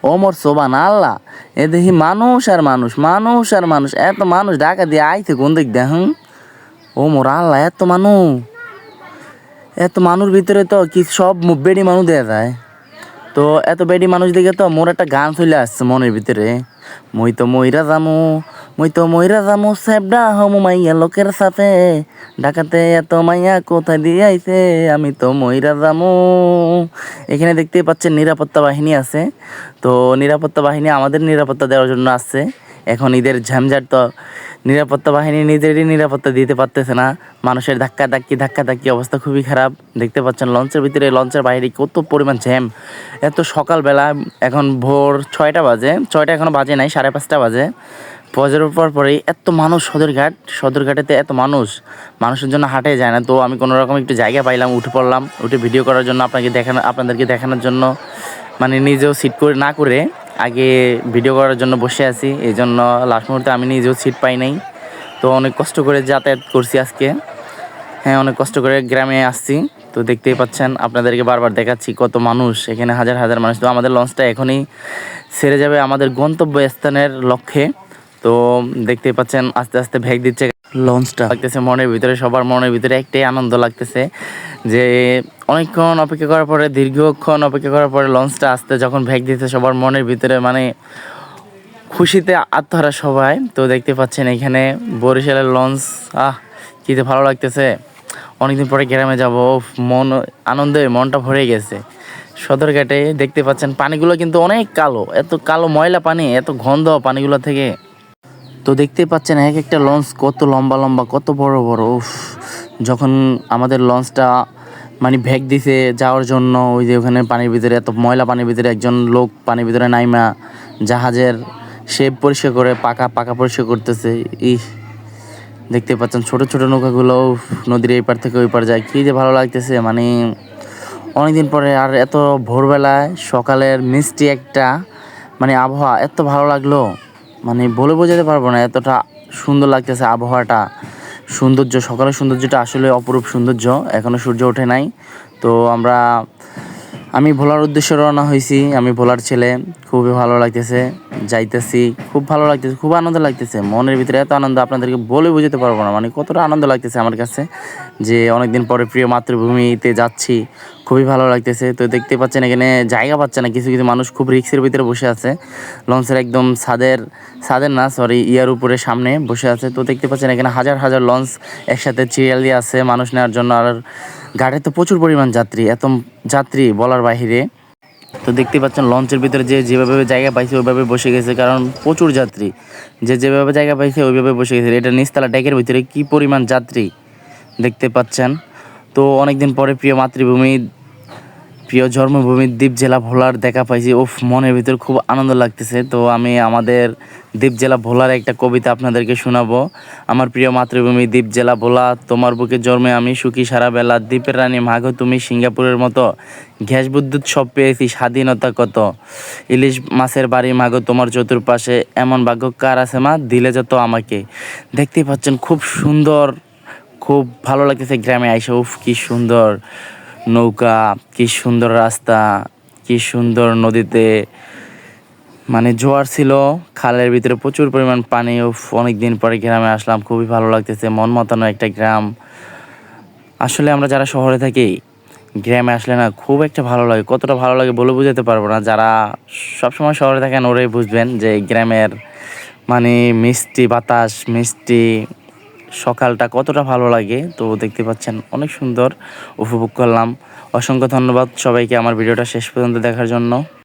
ও মোর সোবান আল্লাহ, এ দেখি মানুষ আর মানুষ, মানুষ আর মানুষ, এত মানুষ ঢাকা দিয়ে আইছে কোন দিক দেখ। ও মোর আল্লাহ, এত মানুষ, এত মানুষ ভিতরে তো কি সব বেডি মানুষ দেয়া যায়। তো এত বেডি মানুষ দেখে তো মোর একটা গান চলে আসছে মনের ভিতরে, মই তো মইরা যামু, মই তো মইরা যামু স্যাবডা হমু মাইয়া লোকের সাথে, ঢাকাতে এত মাইয়া কোথায় দিয়ে আইছে, আমি তো মইরা যামু। এখানে দেখতেই পাচ্ছেন নিরাপত্তা বাহিনী আছে। তো নিরাপত্তা বাহিনী আমাদের নিরাপত্তা দেওয়ার জন্য আসছে। এখন ঈদের ঝঞ্ঝাট তো নিরাপত্তা বাহিনী নিজেরই নিরাপত্তা দিতে পারতেছে না, মানুষের ধাক্কা ধাক্কি অবস্থা খুবই খারাপ। দেখতে পাচ্ছেন লঞ্চের ভিতরে, লঞ্চের বাইরে কত পরিমাণ জ্যাম। এত সকালবেলা, এখন ভোর 6টা বাজে, 6টা এখনও বাজে নাই, 5:30 বাজে। ফজরের পরেই এত মানুষ সদরঘাটেতে এত মানুষের জন্য হাঁটে যায় না। তো আমি কোনো রকম একটু জায়গা পাইলাম, উঠে পড়লাম, উঠে ভিডিও করার জন্য, আপনাদেরকে দেখানোর জন্য, মানে নিজেও সিট করে না করে আগে ভিডিও করার জন্য বসে আছি। এই জন্য লাস্ট মুহূর্তে আমি নিজেও সিট পাই নাই। তো অনেক কষ্ট করে যাতায়াত করছি আজকে। হ্যাঁ, অনেক কষ্ট করে গ্রামে আসছি। তো দেখতেই পাচ্ছেন, আপনাদেরকে বারবার দেখাচ্ছি কত মানুষ, এখানে হাজার হাজার মানুষ। তো আমাদের লঞ্চটা এখনই ছেড়ে যাবে আমাদের গন্তব্যস্থানের লক্ষ্যে। তো দেখতেই পাচ্ছেন আস্তে আস্তে ভেগ দিচ্ছে লঞ্চটা। লাগতেছে মনের ভিতরে, সবার মনের ভিতরে একটাই আনন্দ লাগতেছে যে অনেকক্ষণ অপেক্ষা করার পরে, দীর্ঘক্ষণ অপেক্ষা করার পরে লঞ্চটা আসতে যখন ভেগ দিচ্ছে, সবার মনের ভিতরে মানে খুশিতে আত্মহারা সবাই। তো দেখতে পাচ্ছেন এখানে বরিশালের লঞ্চ, কী যে ভালো লাগতেছে। অনেকদিন পরে গ্রামে যাব, আনন্দে মনটা ভরে গেছে। সদরঘাটে দেখতে পাচ্ছেন পানিগুলো কিন্তু অনেক কালো, এত কালো ময়লা পানি, এত গন্ধ পানিগুলো থেকে। তো দেখতে পাচ্ছেন এক একটা লঞ্চ কত লম্বা লম্বা, কত বড় বড়। যখন আমাদের লঞ্চটা মানে ভেগ দিছে যাওয়ার জন্য, ওই যে ওখানে পানির ভিতরে, এত ময়লা পানির ভিতরে একজন লোক পানির ভিতরে নাইমা জাহাজের শেপ পরিষ্কার করে, পাকা পরিষ্কার করতেছে। দেখতে পাচ্ছেন ছোট ছোট নৌকাগুলো নদীর এই পার থেকে ওই পার যায়, কী যে ভালো লাগতেছে। মানে অনেকদিন পরে, আর এত ভোরবেলায় সকালের মিষ্টি একটা মানে আবহাওয়া এত ভালো লাগলো, মানে বলে বোঝাতে পারবো না, এতটা সুন্দর লাগতেছে আবহাওয়াটা। সকালের সৌন্দর্যটা আসলে অপরূপ সৌন্দর্য। এখনও সূর্য ওঠে নাই। তো আমি ভোলার উদ্দেশ্যে রওনা হয়েছি, আমি ভোলার ছেলে। খুবই ভালো লাগতেছে, যাইতেছি, খুব ভালো লাগতেছে, খুব আনন্দ লাগতেছে। মনের ভিতরে এত আনন্দ আপনাদেরকে বলে বোঝাতে পারবো না, মানে কতটা আনন্দ লাগতেছে আমার কাছে যে অনেকদিন পরে প্রিয় মাতৃভূমিতে যাচ্ছি। খুবই ভালো লাগতেছে। তো দেখতে পাচ্ছেন এখানে জায়গা পাচ্ছে না, কিছু কিছু মানুষ খুব রিক্সের ভিতরে বসে আছে, লঞ্চের একদম ইয়ার উপরে সামনে বসে আছে। তো দেখতে পাচ্ছেন এখানে হাজার হাজার লঞ্চ একসাথে সিরিয়াল দিয়ে আছে মানুষ নেওয়ার জন্য। আর ঘাটে তো প্রচুর পরিমাণ যাত্রী, এত যাত্রী বলার বাহিরে। তো দেখতে পাচ্ছেন লঞ্চের ভিতরে যেভাবে জায়গা পাইছে ওইভাবে বসে গেছে, কারণ প্রচুর যাত্রী, যেভাবে জায়গা পাইছে ওইভাবে বসে গেছে। এটা নিচতলা ডেকের ভিতরে কি পরিমাণ যাত্রী দেখতে পাচ্ছেন। তো অনেকদিন পরে প্রিয় জন্মভূমির দ্বীপ জেলা ভোলার দেখা পাইছি। মনের ভিতর খুব আনন্দ লাগতেছে। তো আমি আমাদের দ্বীপ জেলা ভোলার একটা কবিতা আপনাদেরকে শোনাবো। আমার প্রিয় মাতৃভূমি দ্বীপ জেলা ভোলা, তোমার বুকে জন্মে আমি সুখী সারা বেলা, দ্বীপের রানী মাগো তুমি সিঙ্গাপুরের মতো, গ্যাস বিদ্যুৎ সব পেয়েছি স্বাধীনতা কত, ইলিশ মাছের বাড়ি মাগো তোমার চতুর্পাশে, এমন ভাগ্য কার আছে মা দিলে যত আমাকে। দেখতেই পাচ্ছেন খুব সুন্দর, খুব ভালো লাগতেছে গ্রামে আইসা। কি সুন্দর নৌকা, কি সুন্দর রাস্তা, কি সুন্দর নদীতে মানে জোয়ার ছিল, খালের ভিতরে প্রচুর পরিমাণ পানি। অনেক দিন পরে গ্রামে আসলাম, খুবই ভালো লাগতেছে, মন মাতানো একটা গ্রাম। আসলে আমরা যারা শহরে থাকি, গ্রামে আসলে না খুব একটা ভালো লাগে। কতটা ভালো লাগে বলে বোঝাতে পারবো না। যারা সবসময় শহরে থাকেন ওরাই বুঝবেন যে গ্রামের মানে মিষ্টি বাতাস, মিষ্টি সকালটা কতটা ভালো লাগে। তো দেখতে পাচ্ছেন অনেক সুন্দর উপভোগ করলাম। অসংখ্য ধন্যবাদ সবাইকে আমার ভিডিওটা শেষ পর্যন্ত দেখার জন্য।